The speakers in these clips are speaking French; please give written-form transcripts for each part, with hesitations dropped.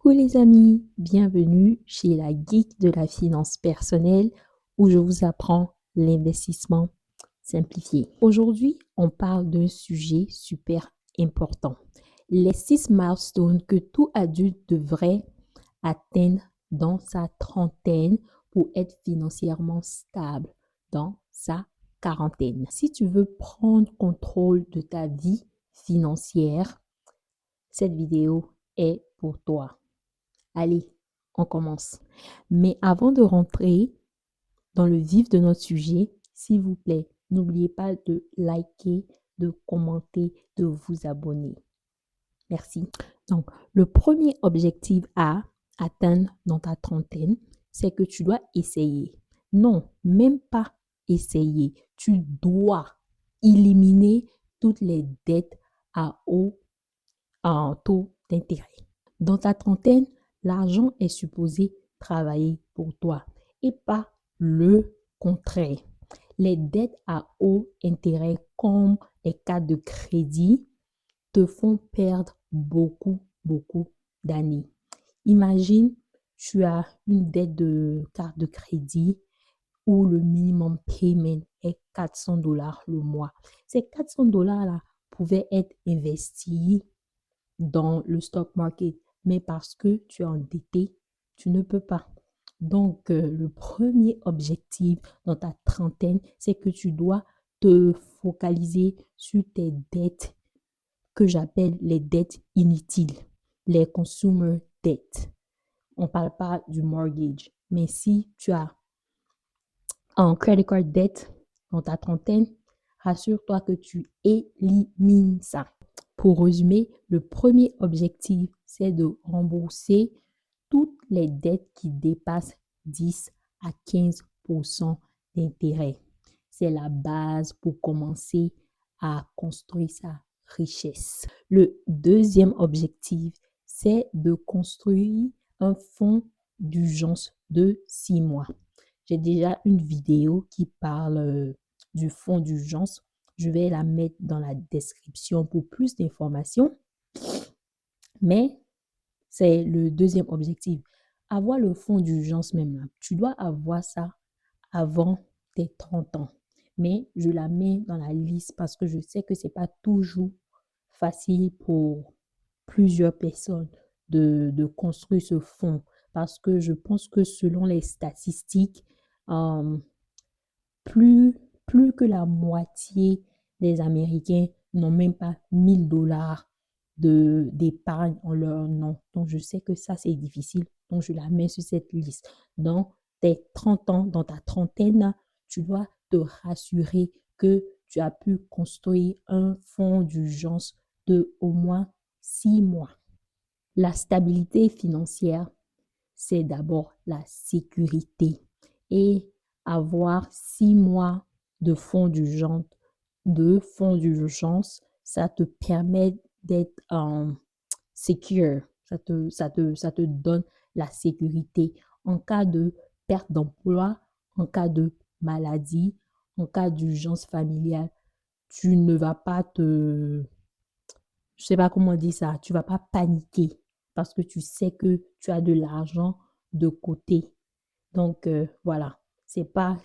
Coucou les amis, bienvenue chez la Geek de la finance personnelle où je vous apprends l'investissement simplifié. Aujourd'hui, on parle d'un sujet super important. Les 6 milestones que tout adulte devrait atteindre dans sa trentaine pour être financièrement stable dans sa quarantaine. Si tu veux prendre contrôle de ta vie financière, cette vidéo est pour toi. Allez, on commence. Mais avant de rentrer dans le vif de notre sujet, s'il vous plaît, n'oubliez pas de liker, de commenter, de vous abonner. Merci. Donc, le premier objectif à atteindre dans ta trentaine, c'est que tu dois essayer. Non, même pas essayer. Tu dois éliminer toutes les dettes à haut taux d'intérêt. Dans ta trentaine, l'argent est supposé travailler pour toi et pas le contraire. Les dettes à haut intérêt comme les cartes de crédit te font perdre beaucoup d'années. Imagine, tu as une dette de carte de crédit où le minimum payment est $400 le mois. Ces $400-là pouvaient être investis dans le stock market, mais parce que tu es endetté, tu ne peux pas. Donc, le premier objectif dans ta trentaine, c'est que tu dois te focaliser sur tes dettes que j'appelle les dettes inutiles, les consumer debt. On ne parle pas du mortgage, mais si tu as un credit card debt dans ta trentaine, rassure-toi que tu élimines ça. Pour résumer, le premier objectif, c'est de rembourser toutes les dettes qui dépassent 10 à 15% d'intérêt. C'est la base pour commencer à construire sa richesse. Le deuxième objectif, c'est de construire un fonds d'urgence de 6 mois. J'ai déjà une vidéo qui parle du fonds d'urgence. Je vais la mettre dans la description pour plus d'informations. Mais c'est le deuxième objectif. Avoir le fonds d'urgence même là. Tu dois avoir ça avant tes 30 ans. Mais je la mets dans la liste parce que je sais que ce n'est pas toujours facile pour plusieurs personnes de construire ce fonds. Parce que je pense que selon les statistiques, plus que la moitié des Américains n'ont même pas $1000 d'épargne en leur nom. Donc, je sais que ça, c'est difficile. Donc, je la mets sur cette liste. Dans tes 30 ans, dans ta trentaine, tu dois te rassurer que tu as pu construire un fonds d'urgence de au moins 6 mois. La stabilité financière, c'est d'abord la sécurité. Et avoir 6 mois de fonds d'urgence, ça te permet d'être secure. Ça te donne la sécurité en cas de perte d'emploi, en cas de maladie, en cas d'urgence familiale. Tu ne vas pas je sais pas comment dire ça, tu vas pas paniquer parce que tu sais que tu as de l'argent de côté. Donc, voilà, c'est pas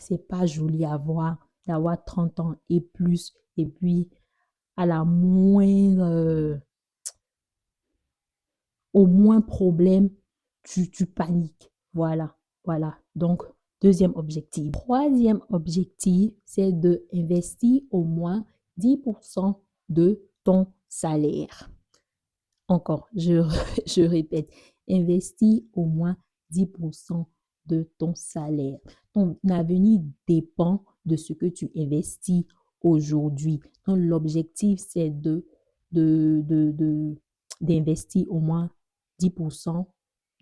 joli à voir d'avoir 30 ans et plus et puis à la moindre, au moins problème, tu paniques. Voilà. Donc, deuxième objectif. Troisième objectif, c'est d'investir au moins 10% de ton salaire. Encore, je répète, investis au moins 10% de ton salaire. Ton avenir dépend de ce que tu investis aujourd'hui. Donc, l'objectif, c'est d'investir au moins 10%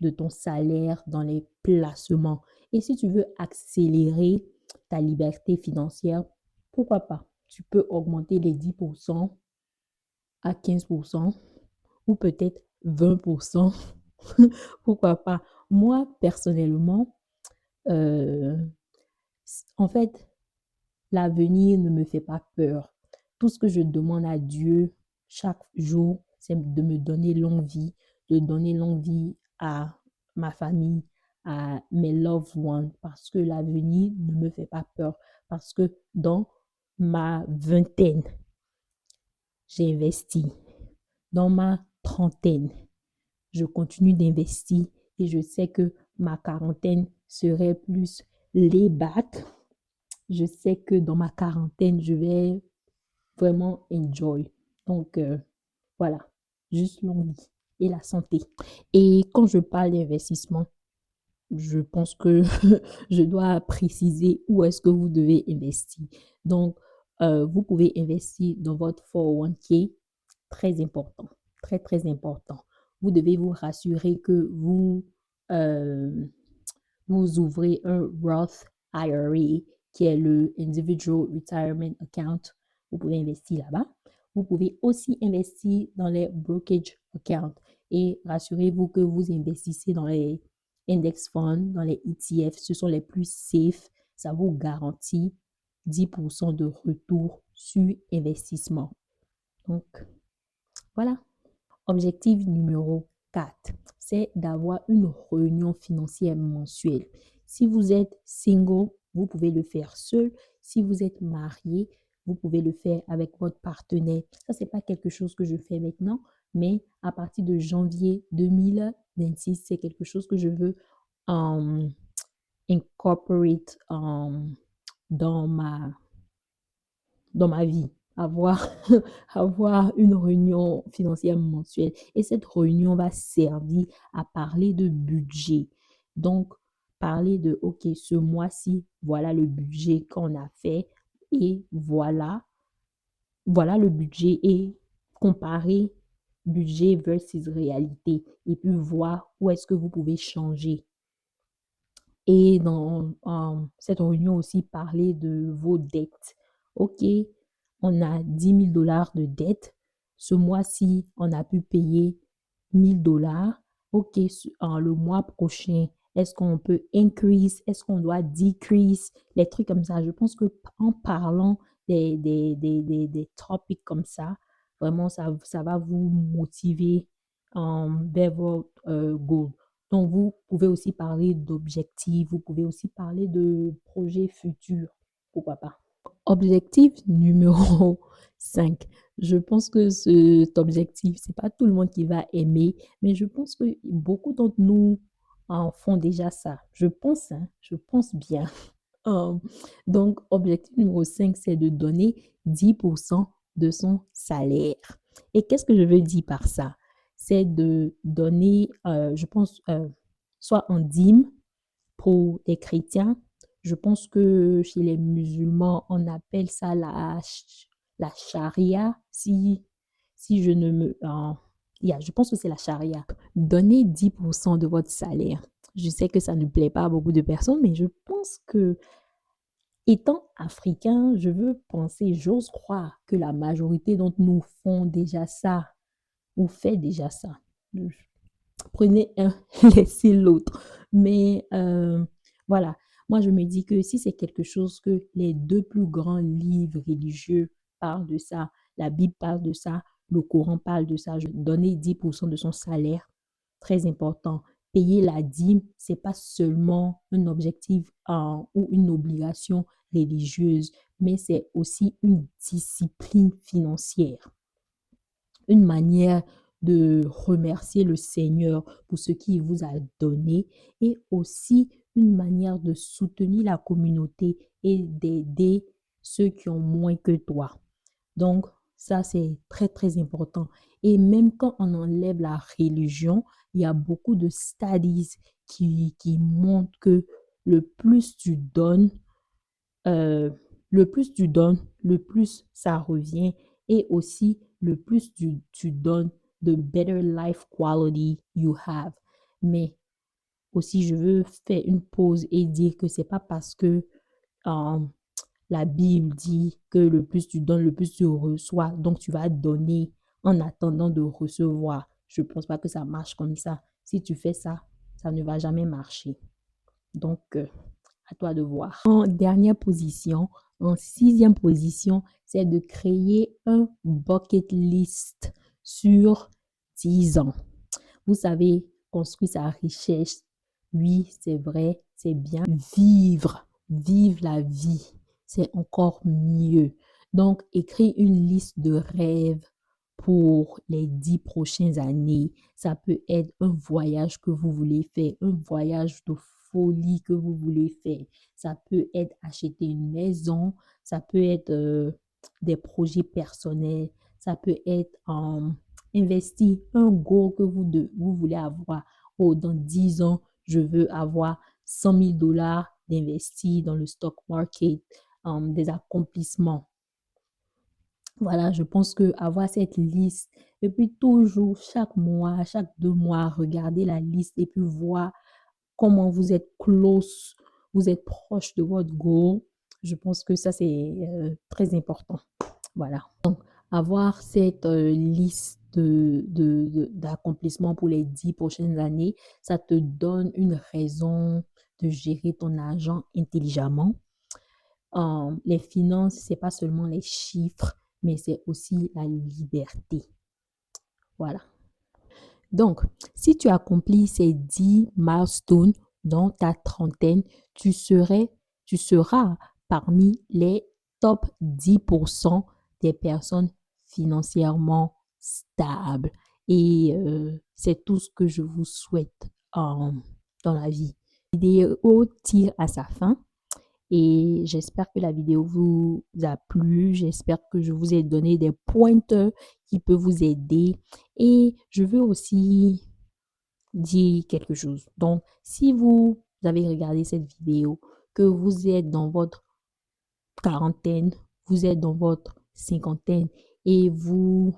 de ton salaire dans les placements. Et si tu veux accélérer ta liberté financière, pourquoi pas? Tu peux augmenter les 10% à 15%. Ou peut-être 20%. Pourquoi pas? Moi, personnellement, en fait, l'avenir ne me fait pas peur. Tout ce que je demande à Dieu chaque jour, c'est de me donner l'envie, de donner l'envie à ma famille, à mes loved ones, parce que l'avenir ne me fait pas peur. Parce que dans ma vingtaine, j'ai investi. Dans ma trentaine, je continue d'investir et je sais que ma quarantaine serait plus laid back. Je sais que dans ma quarantaine, je vais vraiment enjoy. Donc, voilà, juste l'envie et la santé. Et quand je parle d'investissement, je pense que je dois préciser où est-ce que vous devez investir. Donc, vous pouvez investir dans votre 401k, très important, très, très important. Vous devez vous rassurer que euh, vous ouvrez un Roth IRA, qui est le Individual Retirement Account. Vous pouvez investir là-bas. Vous pouvez aussi investir dans les brokerage accounts et rassurez-vous que vous investissez dans les index funds, dans les ETF. Ce sont les plus safe. Ça vous garantit 10% de retour sur investissement. Donc, voilà. Objectif numéro 4, c'est d'avoir une réunion financière mensuelle. Si vous êtes single, vous pouvez le faire seul. Si vous êtes marié, vous pouvez le faire avec votre partenaire. Ça, c'est pas quelque chose que je fais maintenant, mais à partir de janvier 2026, c'est quelque chose que je veux incorporate dans ma dans ma vie, avoir, avoir une réunion financière mensuelle. Et cette réunion va servir à parler de budget. Donc, parler de, OK, ce mois-ci, voilà le budget qu'on a fait et voilà le budget et comparer budget versus réalité et puis voir où est-ce que vous pouvez changer. Et dans cette réunion aussi, parler de vos dettes. OK, on a 10 000 dollars de dettes. Ce mois-ci, on a pu payer 1 000 dollars. OK, le mois prochain, est-ce qu'on peut increase? Est-ce qu'on doit decrease? Les trucs comme ça. Je pense que en parlant des topics comme ça, vraiment, ça va vous motiver vers votre goal. Donc, vous pouvez aussi parler d'objectifs, vous pouvez aussi parler de projets futurs, pourquoi pas. Objectif numéro 5. Je pense que cet objectif, c'est pas tout le monde qui va aimer, mais je pense que beaucoup d'entre nous en font déjà ça. Je pense bien. Euh, donc, objectif numéro 5, c'est de donner 10% de son salaire. Et qu'est-ce que je veux dire par ça? C'est de donner, je pense, soit en dîme pour les chrétiens. Je pense que chez les musulmans, on appelle ça la charia. Si je ne me... je pense que c'est la charia. Donnez 10% de votre salaire. Je sais que ça ne plaît pas à beaucoup de personnes, mais je pense que étant africain, je veux penser, j'ose croire que la majorité d'entre nous font déjà ça ou fait déjà ça. Prenez un, laissez l'autre. Mais voilà, moi je me dis que si c'est quelque chose que les deux plus grands livres religieux parlent de ça, la Bible parle de ça, le Coran parle de ça, donner 10% de son salaire, très important. Payer la dîme, c'est pas seulement un objectif ou une obligation religieuse, mais c'est aussi une discipline financière, une manière de remercier le Seigneur pour ce qu'il vous a donné et aussi une manière de soutenir la communauté et d'aider ceux qui ont moins que toi. Donc, ça, c'est très, très important. Et même quand on enlève la religion, il y a beaucoup de studies qui montrent que le plus tu donnes, euh, le plus ça revient. Et aussi, le plus tu donnes, the better life quality you have. Mais aussi, je veux faire une pause et dire que c'est pas parce que euh, la Bible dit que le plus tu donnes, le plus tu reçois. Donc, tu vas donner en attendant de recevoir. Je ne pense pas que ça marche comme ça. Si tu fais ça, ça ne va jamais marcher. Donc, à toi de voir. En dernière position, en sixième position, c'est de créer un bucket list sur 10 ans. Vous savez, construire sa richesse. Oui, c'est vrai, c'est bien. Vivre la vie, c'est encore mieux. Donc, écrire une liste de rêves pour les 10 prochaines années. Ça peut être un voyage que vous voulez faire, un voyage de folie que vous voulez faire. Ça peut être acheter une maison, ça peut être des projets personnels, ça peut être investir un goal que vous voulez avoir. Oh, dans 10 ans, je veux avoir 100 000 $ d'investir dans le stock market, des accomplissements. Voilà, je pense que avoir cette liste et puis toujours, chaque mois, chaque 2 mois, regarder la liste et puis voir comment vous êtes close, vous êtes proche de votre goal. Je pense que ça, c'est très important. Voilà. Donc, avoir cette liste d'accomplissements pour les 10 prochaines années, ça te donne une raison de gérer ton argent intelligemment. Les finances, c'est pas seulement les chiffres, mais c'est aussi la liberté. Voilà. Donc, si tu accomplis ces 10 milestones dans ta trentaine, tu seras parmi les top 10% des personnes financièrement stables. Et c'est tout ce que je vous souhaite dans la vie. La vidéo tire à sa fin. Et j'espère que la vidéo vous a plu. J'espère que je vous ai donné des pointeurs qui peuvent vous aider. Et je veux aussi dire quelque chose. Donc, si vous avez regardé cette vidéo, que vous êtes dans votre quarantaine, vous êtes dans votre cinquantaine et vous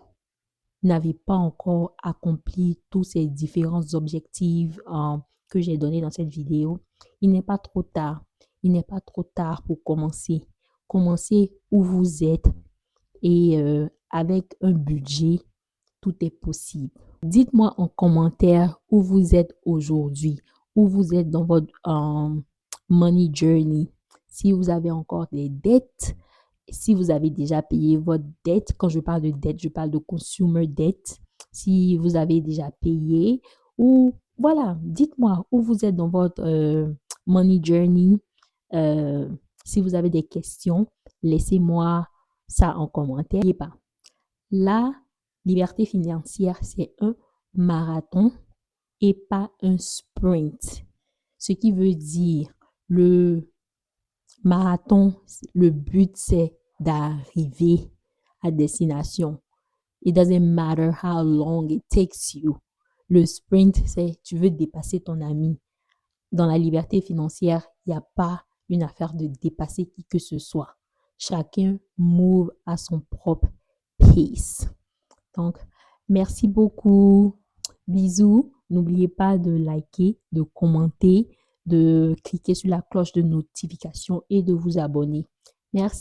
n'avez pas encore accompli tous ces différents objectifs que j'ai donnés dans cette vidéo, il n'est pas trop tard. Il n'est pas trop tard pour commencer. Commencez où vous êtes et avec un budget, tout est possible. Dites-moi en commentaire où vous êtes aujourd'hui, où vous êtes dans votre money journey. Si vous avez encore des dettes, si vous avez déjà payé votre dette, quand je parle de dette, je parle de consumer debt. Si vous avez déjà payé ou voilà, dites-moi où vous êtes dans votre money journey. Si vous avez des questions, laissez-moi ça en commentaire. N'oubliez pas, la liberté financière, c'est un marathon et pas un sprint. Ce qui veut dire le marathon, le but, c'est d'arriver à destination. It doesn't matter how long it takes you. Le sprint, c'est tu veux dépasser ton ami. Dans la liberté financière, il n'y a pas une affaire de dépasser qui que ce soit. Chacun move à son propre pace. Donc, merci beaucoup. Bisous. N'oubliez pas de liker, de commenter, de cliquer sur la cloche de notification et de vous abonner. Merci.